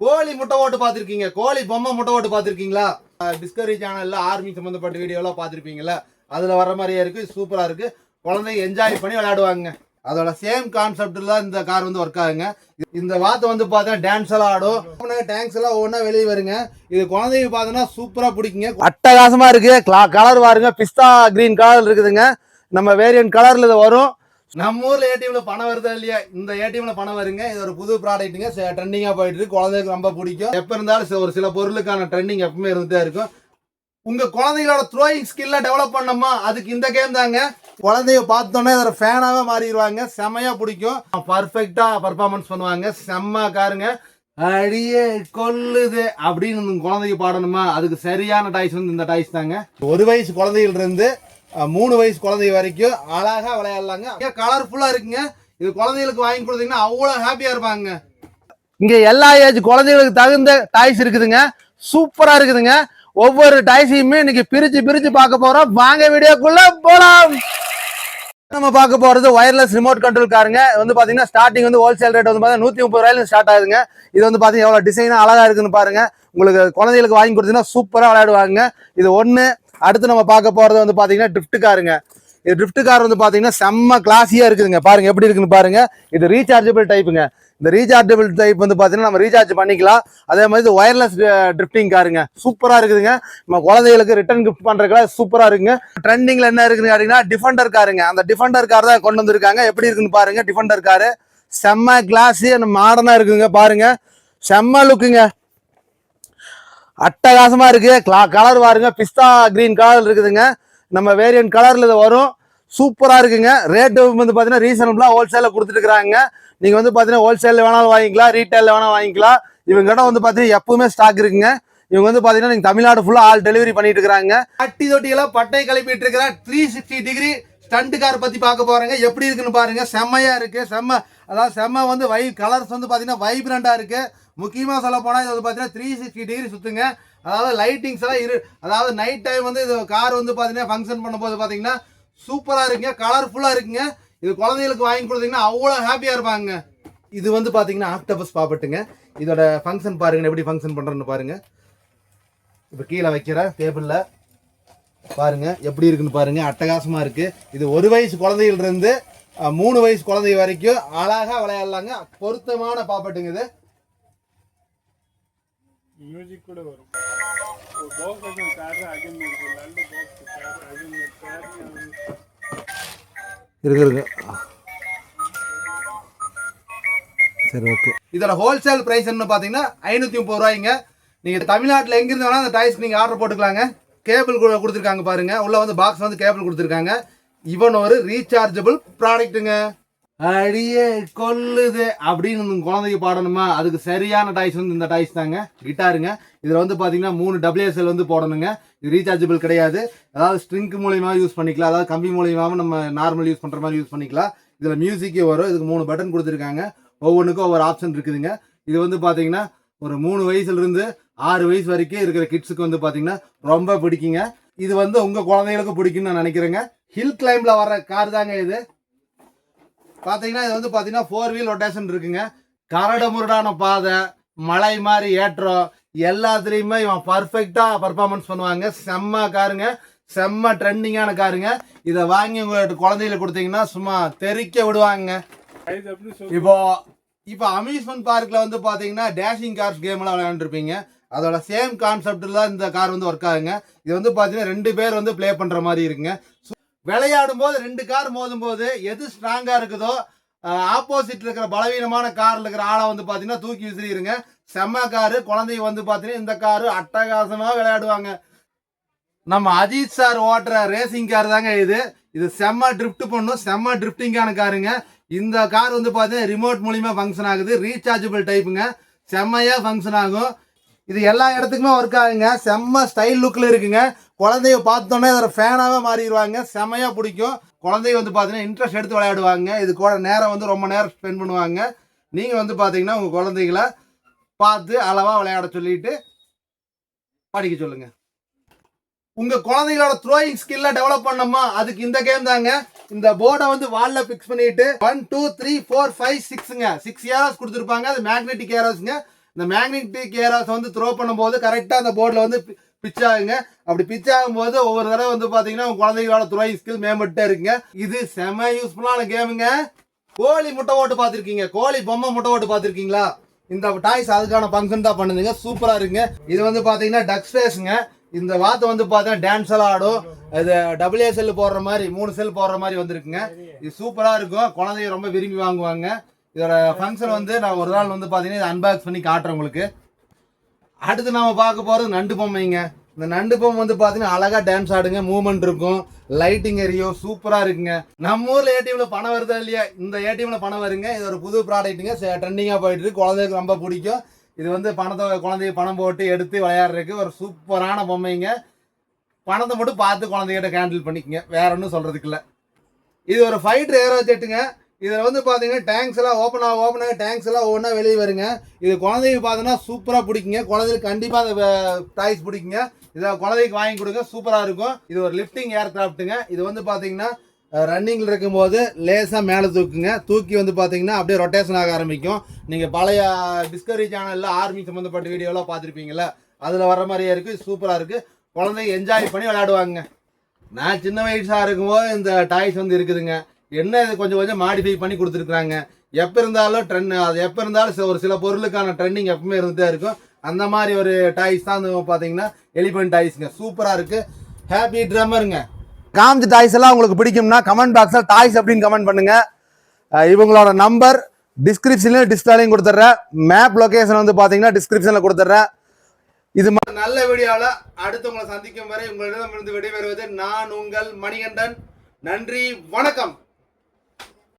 கோழி முட்டை ஓட்டு பார்த்துருக்கீங்க, கோழி பொம்மை முட்டை ஓட்டு பார்த்துருக்கீங்களா? டிஸ்கவரி சேனல்ல ஆர்மி சம்பந்தப்பட்ட வீடியோலாம் பார்த்துருப்பீங்களா? அதுல வர மாதிரியே இருக்கு, சூப்பரா இருக்கு. குழந்தைங்க என்ஜாய் பண்ணி விளையாடுவாங்க. அதோட சேம் கான்செப்ட்ல இந்த கார் வந்து ஒர்க் ஆகுங்க. இந்த வாத்து வந்து பார்த்தீங்கன்னா டான்ஸ் எல்லாம் ஆடும், டேங்க்ஸ் எல்லாம் ஒவ்வொன்றா வெளியே வருங்க. இது குழந்தைங்க பார்த்தீங்கன்னா சூப்பரா பிடிக்குங்க. அட்டகாசமா இருக்கு. கலர் பாருங்க, பிஸ்தா கிரீன் கலர் இருக்குதுங்க. நம்ம வேரியன்ட் கலர்ல இது வரும். நம்ம ஊர்ல ஏடிஎம்ல பணம் வருதா இல்லையா, இந்த ஏடிஎம்ல பணம் வருங்க. இது ஒரு புது ப்ராடக்ட்டுங்க, ட்ரெண்டிங்கா போயிட்டு இருக்கு. குழந்தைங்களுக்கு ரொம்ப பிடிக்கும். எப்ப இருந்தாலும் ஒரு சில பொருளுக்கான ட்ரெண்டிங் எப்பவுமே இருந்துட்டே இருக்கும். உங்க குழந்தைகளோட த்ரோயிங் ஸ்கில்ல டெவலப் பண்ணோமா, அதுக்கு இந்த கேம் தாங்க. குழந்தைய பார்த்தோன்னே அதோட ஃபேனாவே மாறிடுவாங்க. செம்மையா பிடிக்கும். பர்ஃபெக்டா பர்ஃபார்மன்ஸ் பண்ணுவாங்க. செம்ம காருங்க. அடியே கொல்லுது அப்படின்னு குழந்தைக்கு பாடணுமா, அதுக்கு சரியான டாய்ஸ் வந்து இந்த டாய்ஸ் தாங்க. 1 வயசு குழந்தைகள் இருந்து 3 வயசு குழந்தை வரைக்கும் அழகா விளையாடலாங்க. கலர்ஃபுல்லா இருக்குங்க. இது குழந்தைகளுக்கு வாங்கி கொடுத்தீங்கன்னா அவ்வளவு ஹாப்பியா இருப்பாங்க. இங்க எல்லா ஏஜ் குழந்தைகளுக்கு தகுந்த டாய்ஸ் இருக்குதுங்க. சூப்பரா இருக்குதுங்க. ஒவ்வொரு டாய்ஸையுமே இன்னைக்கு பிரிச்சு பார்க்க போறோம். வாங்க வீடியோக்குள்ள போலாம். நம்ம பார்க்க போறது வயர்லெஸ் ரிமோட் கண்ட்ரோல் காருங்க. வந்து பாத்தீங்கன்னா ஸ்டார்டிங் வந்து ஹோல்சேல் ரேட் வந்து பாத்தீங்கன்னா 130 ரூபாயில ஸ்டார்ட் ஆகுதுங்க. இது வந்து பாத்தீங்கன்னா எவ்வளவு டிசைனா அழகா இருக்குன்னு பாருங்க. உங்களுக்கு குழந்தைகளுக்கு வாங்கி கொடுத்தீங்கன்னா சூப்பரா விளையாடுவாங்க. இது ஒண்ணு. அடுத்து நம்ம பார்க்க போறது வந்து பாத்தீங்கன்னா ட்ரிஃப்ட் காருங்க. இது ட்ரிஃப்ட் கார் வந்து பாத்தீங்கன்னா செம்ம கிளாஸியா இருக்குதுங்க. பாருங்க எப்படி இருக்குன்னு பாருங்க. இது ரீசார்ஜபிள் டைப்புங்க. இந்த ரீசார்ஜபிள் டைப் வந்து பாத்தீங்கன்னா நம்ம ரீசார்ஜ் பண்ணிக்கலாம். அதே மாதிரி வயர்லெஸ் ட்ரிஃப்டிங் காருங்க. சூப்பரா இருக்குதுங்க. நம்ம குழந்தைகளுக்கு ரிட்டர்ன் கிஃப்ட் பண்றதுக்கு சூப்பரா இருக்குங்க. ட்ரெண்டிங்ல என்ன இருக்குன்னு கேட்டீங்கன்னா டிஃபெண்டர் காருங்க. அந்த டிஃபெண்டர் கார் தான் கொண்டு வந்திருக்காங்க. எப்படி இருக்குன்னு பாருங்க. டிஃபெண்டர் காரு செம்ம கிளாஸி மாடர்னா இருக்குங்க. பாருங்க செம்ம லுக்குங்க. அட்டகாசமா இருக்கு. கலர் பாருங்க, பிஸ்தா கிரீன் கலர் இருக்குதுங்க. நம்ம வேரியன்ட் கலர்ல இது வரும். சூப்பரா இருக்குங்க. ரேட்டு வந்து பாத்தீங்கன்னா ரீசனபிளா ஹோல்சேல கொடுத்துட்டு இருக்காங்க. நீங்க வந்து பாத்தீங்கன்னா ஹோல்சேல்ல வேணாலும் வாங்கிக்கலாம், ரீட்டைல்ல வேணாலும் வாங்கிக்கலாம். இவங்க கிட்ட வந்து பாத்தீங்கன்னா எப்பவுமே ஸ்டாக் இருக்குங்க. இவங்க வந்து பாத்தீங்கன்னா நீங்க தமிழ்நாடு ஃபுல்லா ஆல் டெலிவரி பண்ணிட்டு இருக்காங்க. பட்டி தொட்டியெல்லாம் பட்டை கிளப்பிட்டு இருக்கிற 360 டிகிரி ஸ்டண்ட் கார் பத்தி பார்க்க போறேங்க. எப்படி இருக்குன்னு பாருங்க. செம்மையா இருக்கு. செம்ம வந்து கலர்ஸ் வந்து பாத்தீங்கன்னா வைப்ரண்டா இருக்கு. முக்கியமா சொல்ல போனா இது வந்து பாத்தீங்கன்னா 360 டிகிரி சுத்துங்க. அதாவது லைட்டிங்ஸ் எல்லாம் அதாவது நைட் டைம் வந்து இது கார் வந்து பாத்தீங்கன்னா ஃபங்க்ஷன் பண்ணும்போது பாத்தீங்கன்னா சூப்பரா இருக்குங்க. கலர்ஃபுல்லா இருக்குங்க. இது குழந்தைகளுக்கு வாங்கி கொடுத்தீங்கன்னா அவ்வளவு ஹாப்பியா இருப்பாங்க. இது வந்து பாத்தீங்கன்னா ஆக்டோபஸ் பாப்பட்டுங்க. இதோட ஃபங்க்ஷன் பாருங்க, எப்படி ஃபங்க்ஷன் பண்றேன்னு பாருங்க. இப்ப கீழே வைக்கிற டேபிள்ல பாருங்க எப்படி இருக்குன்னு பாருங்க. அட்டகாசமா இருக்கு. இது 1 வயசு குழந்தைகள் இருந்து 3 வயசு குழந்தை வரைக்கும் அழகா விளையாடலாங்க. பொருத்தமான பாப்பட்டுங்க. இது மியூசிக் கூட வரும். இருக்கு. சரி, ஓகே. இதோட ஹோல்சேல் பிரைஸ் என்ன பாத்தீங்கன்னா 530 ரூபாய்ங்க. நீங்க தமிழ்நாட்டில் எங்கிருந்து வேணா அந்த டாய்ஸ்க்கு நீங்க ஆர்டர் போட்டுக்கலாங்க. கேபிள் கொடுத்துருக்காங்க பாருங்க. உள்ள வந்து பாக்ஸ் வந்து கேபிள் கொடுத்துருக்காங்க. இவன் ஒரு ரீசார்ஜபிள் ப்ராடக்ட்டுங்க. அடியே கொல்லுது அப்படின்னு குழந்தைக்கு பாடணுமா, அதுக்கு சரியான டாய்ஸ் வந்து இந்த டாய்ஸ் தாங்க. கிட்டாருங்க. இதுல வந்து பாத்தீங்கன்னா 3 WSL வந்து போடணுங்க. இது ரீசார்ஜபிள் கிடையாது. அதாவது ஸ்ட்ரிங்க் மூலியமா யூஸ் பண்ணிக்கலாம், அதாவது கம்பி மூலியமாவும் நம்ம நார்மல் யூஸ் பண்ற மாதிரி யூஸ் பண்ணிக்கலாம். இதுல மியூசிக்கே வரும். இதுக்கு 3 பட்டன் கொடுத்துருக்காங்க. ஒவ்வொன்றுக்கும் ஒவ்வொரு ஆப்ஷன் இருக்குதுங்க. இது வந்து பாத்தீங்கன்னா ஒரு 3 வயசுல இருந்து 6 வயசு வரைக்கும் இருக்கிற கிட்ஸுக்கு வந்து பாத்தீங்கன்னா ரொம்ப பிடிக்குங்க. இது வந்து உங்க குழந்தைகளுக்கு பிடிக்கும்னு நான் நினைக்கிறேங்க. ஹில் கிளைம்ல வர்ற கார் தாங்க இது. பாத்தீங்கன்னா இது வந்து பாத்தீங்கன்னா 4 வீல் ரொட்டேஷன் இருக்குங்க. கரடு முரடான பாதை, மலை மாதிரி ஏற்றம் எல்லாத்துலயுமே இவன் பர்ஃபெக்டா பர்ஃபார்மன்ஸ் பண்ணுவாங்க. செம்ம காருங்க. செம்ம ட்ரெண்டிங்கான காருங்க. இதை வாங்கி உங்க குழந்தைகளுக்கு கொடுத்தீங்கன்னா சும்மா தெறிக்க விடுவாங்க. இப்போ அம்யூஸ்மெண்ட் பார்க்ல வந்து பாத்தீங்கன்னா டேஷிங் கார்ஸ் கேம் எல்லாம் விளையாண்டுருப்பீங்க. அதோட சேம் கான்செப்ட்ல இந்த கார் வந்து ஒர்க் ஆகுங்க. இது வந்து பாத்தீங்கன்னா 2 பேர் வந்து பிளே பண்ற மாதிரி இருக்குங்க. விளையாடும் போது 2 கார் மோதும் போது எது ஸ்ட்ராங்கா இருக்குதோ ஆப்போசிட்ல இருக்கிற பலவீனமான கார்ல இருக்கிற ஆளை வந்து பாத்தீங்கன்னா தூக்கி விசிறிடுங்க. செம்ம காரு. குழந்தைங்க வந்து பாத்தீங்கன்னா இந்த காரு அட்டகாசமா விளையாடுவாங்க. நம்ம அஜித் சார் ஓட்டுற ரேசிங் கார் தாங்க இது. இது செம்ம ட்ரிஃப்ட் பண்ணும். செம்ம ட்ரிஃப்டிங்கான காருங்க. இந்த கார் வந்து பாத்தீங்கன்னா ரிமோட் மூலியமா ஃபங்க்ஷன் ஆகுது. ரீசார்ஜபிள் டைப்புங்க. செம்மையா ஃபங்க்ஷன் ஆகும். இது எல்லா இடத்துக்குமே ஒர்க் ஆகுங்க. செம்ம ஸ்டைல் லுக்ல இருக்குங்க. குழந்தைய பார்த்தோன்னே அதோட ஃபேனாவே மாறிடுவாங்க. செம்மையா பிடிக்கும். குழந்தைய வந்து பாத்தீங்கன்னா இன்ட்ரெஸ்ட் எடுத்து விளையாடுவாங்க. இது கூட நேரம் வந்து ரொம்ப நேரம் ஸ்பெண்ட் பண்ணுவாங்க. நீங்க வந்து பாத்தீங்கன்னா உங்க குழந்தைகளை பார்த்து அளவா விளையாட சொல்லிட்டு படிக்க சொல்லுங்க. உங்க குழந்தைகளோட த்ரோயிங் ஸ்கில்ல டெவலப் பண்ணோமா, அதுக்கு இந்த கேம் தாங்க. இந்த போர்டை வந்து வால்ல பிக்ஸ் பண்ணிட்டு 1 2 3 4 5 6ங்க 6 ஏரோஸ் கொடுத்துருப்பாங்க. அது மேக்னெட்டிக் ஏரோஸ்ங்க. இந்த மேக்னெட்டிக் ஏராஸ் வந்து த்ரோ பண்ணும்போது கரெக்டாக அந்த போர்டில் வந்து பிச் ஆகுங்க. அப்படி பிச் ஆகும்போது ஒவ்வொரு தடவை வந்து பார்த்தீங்கன்னா உங்க குழந்தைகளோட த்ரோயிங் ஸ்கில் மேம்பட்டே இருக்குங்க. இது செம யூஸ்ஃபுல்லான கேமுங்க. கோழி முட்டை ஓட்டு பார்த்துருக்கீங்க, கோழி பொம்மை முட்டை ஓட்டு பார்த்துருக்கீங்களா? இந்த டாய்ஸ் அதுக்கான ஃபங்க்ஷன் தான் பண்ணுதுங்க. சூப்பராக இருக்குங்க. இது வந்து பார்த்தீங்கன்னா டக் ஸ்பேஸுங்க. இந்த வாத்து வந்து பார்த்தீங்கன்னா டான்ஸ் எல்லாம் ஆடும். இது டபுள் ஏ செல் போடுற மாதிரி 3 செல் போடுற மாதிரி வந்துருக்குங்க. இது சூப்பராக இருக்கும். குழந்தைங்க ரொம்ப விரும்பி வாங்குவாங்க. இதோட ஃபங்க்ஷன் வந்து நான் ஒரு நாள் வந்து பார்த்தீங்கன்னா இதை அன்பாக்ஸ் பண்ணி காட்டுறேன் உங்களுக்கு. அடுத்து நம்ம பார்க்க போகிறது நண்டு பொம்மைங்க. இந்த நண்டு பொம்மை வந்து பார்த்தீங்கன்னா அழகாக டான்ஸ் ஆடுங்க, மூவ்மெண்ட் இருக்கும், லைட்டிங் எரியும், சூப்பராக இருக்குங்க. நம்ம ஊரில் ஏடிஎம்ல பணம் வருதா இல்லையா, இந்த ஏடிஎம்ல பணம் வருங்க. இது ஒரு புது ப்ராடக்ட்டுங்க, ட்ரெண்டிங்காக போயிட்டு இருக்கு. குழந்தைகளுக்கு ரொம்ப பிடிக்கும். இது வந்து குழந்தைய பணம் போட்டு எடுத்து விளையாடுறதுக்கு ஒரு சூப்பரான பொம்மைங்க. பணத்தை மட்டும் பார்த்து குழந்தைகிட்ட ஹேண்டில் பண்ணிக்கங்க, வேற ஒன்றும் சொல்றதுக்கு இல்லை. இது ஒரு ஃபைட்டர் ஏரோ ஜெட்டுங்க. இதில் வந்து பார்த்தீங்கன்னா டேங்க்ஸ் எல்லாம் ஓப்பன் ஆக டேங்க்ஸ் எல்லாம் ஒவ்வொன்றா வெளியே வருங்க. இது குழந்தைங்க பார்த்தீங்கன்னா சூப்பராக பிடிக்குங்க. குழந்தைகளுக்கு கண்டிப்பாக அந்த டாய்ஸ் பிடிக்குங்க. இதை குழந்தைக்கு வாங்கி கொடுங்க, சூப்பராக இருக்கும். இது ஒரு லிஃப்டிங் ஏர்கிராஃப்ட்டுங்க. இது வந்து பார்த்தீங்கன்னா ரன்னிங்கில் இருக்கும்போது லேசாக மேலே தூக்குங்க. தூக்கி வந்து பார்த்தீங்கன்னா அப்படியே ரொட்டேஷன் ஆக ஆரம்பிக்கும். நீங்கள் பழைய டிஸ்கவரி சேனலில் ஆர்மி சம்மந்தப்பட்ட வீடியோலாம் பார்த்துருப்பீங்களா, அதில் வர மாதிரியே இருக்குது. சூப்பராக இருக்குது. குழந்தைங்க என்ஜாய் பண்ணி விளையாடுவாங்க. நான் சின்ன வயசாக இருக்கும்போது இந்த டாய்ஸ் வந்து இருக்குதுங்க. என்ன இது கொஞ்சம் கொஞ்சம் மாடிஃபை பண்ணி கொடுத்துருக்குறாங்க. எப்போ இருந்தாலும் அது எப்போ இருந்தாலும் ஒரு சில பொருளுக்கான ட்ரெண்டிங் எப்பவுமே இருந்துகிட்டே இருக்கும். அந்த மாதிரி ஒரு டாய்ஸ் தான் வந்து பார்த்தீங்கன்னா எலிபென்ட் டாய்ஸுங்க. சூப்பராக இருக்குது. ஹாப்பி ட்ரம்மருங்க. காமிச்ச டாய்ஸ் எல்லாம் உங்களுக்கு பிடிக்கும்னா கமெண்ட் பாக்ஸில் டாய்ஸ் அப்படின்னு கமெண்ட் பண்ணுங்க. இவங்களோட நம்பர் டிஸ்கிரிப்ஷன்லையும் டிஸ்பிளேலையும் கொடுத்துட்றேன். மேப் லொகேஷன் வந்து பார்த்தீங்கன்னா டிஸ்கிரிப்ஷனில் கொடுத்துட்றேன். இது மாதிரி நல்ல வீடியோவில் அடுத்து உங்களை சந்திக்கும் வரை உங்களிடமிருந்து விடைபெறுவது நான் உங்கள் மணிகண்டன். நன்றி, வணக்கம்.